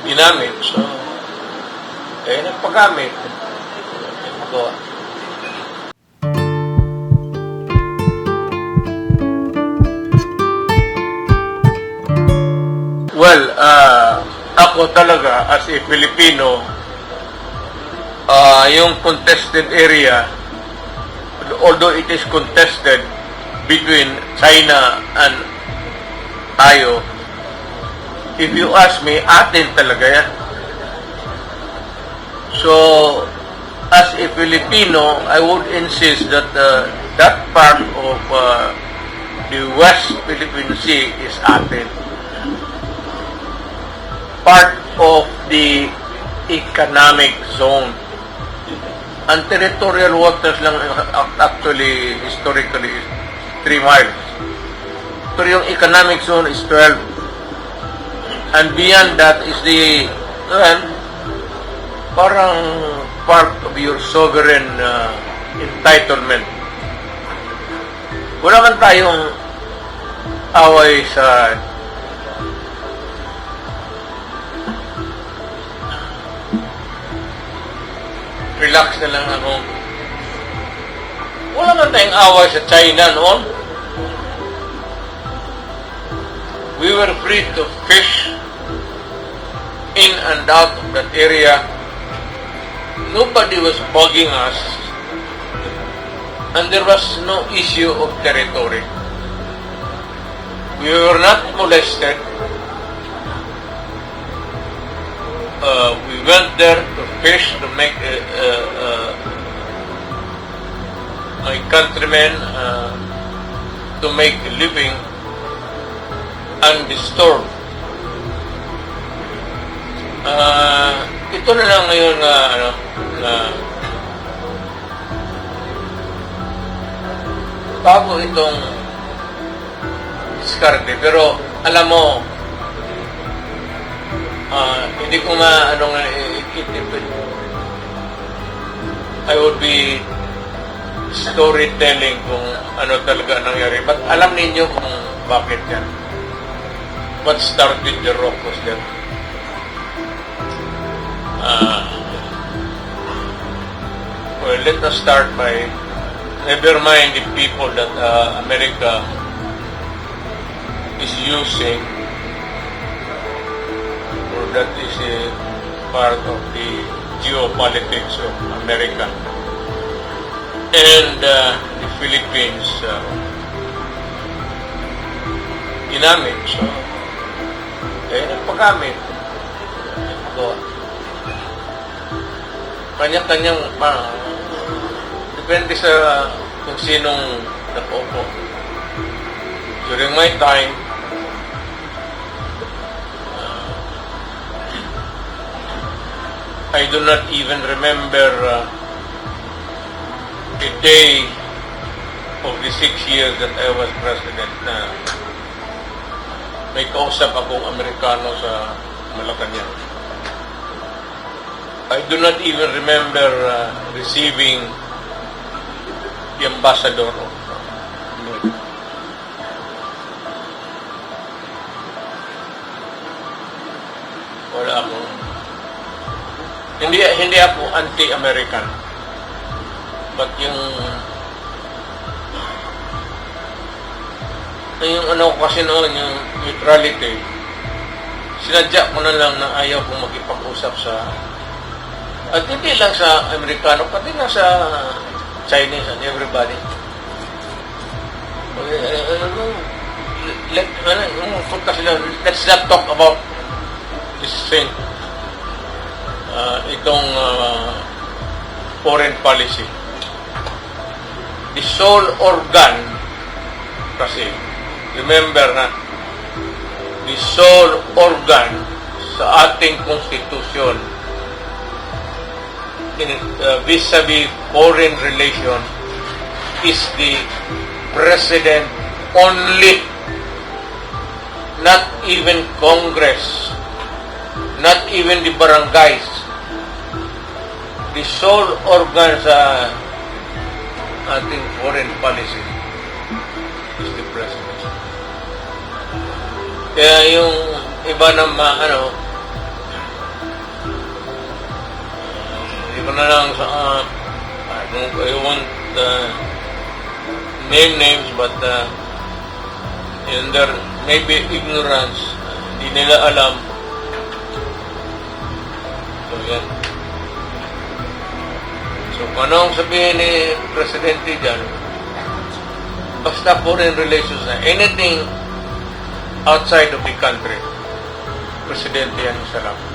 ginamit. So, nagpagamit. Magawa. Well, ako talaga as a Filipino, yung contested area, although it is contested between China and tayo, if you ask me, atin talaga yan. So, as a Filipino, I would insist that that part of the West Philippine Sea is atin. Part of the economic zone. Ang territorial waters lang actually, historically, is 3 miles. Pero yung economic zone is 12. And beyond that is the, well, parang part of your sovereign entitlement. Wala man tayong away sa relax na lang ako. Wala man tayong away sa China noon. We were free to fish in and out of that area. Nobody was bugging us. And there was no issue of territory. We were not molested. We went there to fish, to make my countrymen to make a living undisturbed. Ito na lang ngayon na bago itong diskarte, pero alam mo, hindi ko I would be storytelling kung ano talaga nangyari. But alam ninyo kung bakit yan. What started the rock was that well, let us start by never mind the people that America is using, or that is a part of the geopolitics of America and the Philippines ginamit. So, nagpagamit. Magawa. Kanya-kanyang depende sa kung sinong nakaupo. During my time, I do not even remember a day of the 6 years that I was president na may kausap akong Amerikano sa Malacanang. I do not even remember receiving the ambassador of America. Wala akong hindi ako anti-American, but yung ano kasi noon, yung neutrality, sinadya ko na lang na ayaw kong makipag-usap sa, at hindi lang sa Amerikano, pati na sa Chinese and everybody. Let's not talk about this thing. Itong foreign policy. The sole organ kasi, remember na, the sole organ sa ating konstitusyon vis-a-vis foreign relation is the President only, not even Congress, not even the barangays. The sole organ sa ating foreign policy is the President. Kaya yung iba na na lang sa, I won't name names, but in their maybe ignorance, hindi nila alam. So, yan. So, kung anong sabihin ni Presidente dyan, basta foreign relations na, anything outside of the country, Presidente yan sa lang.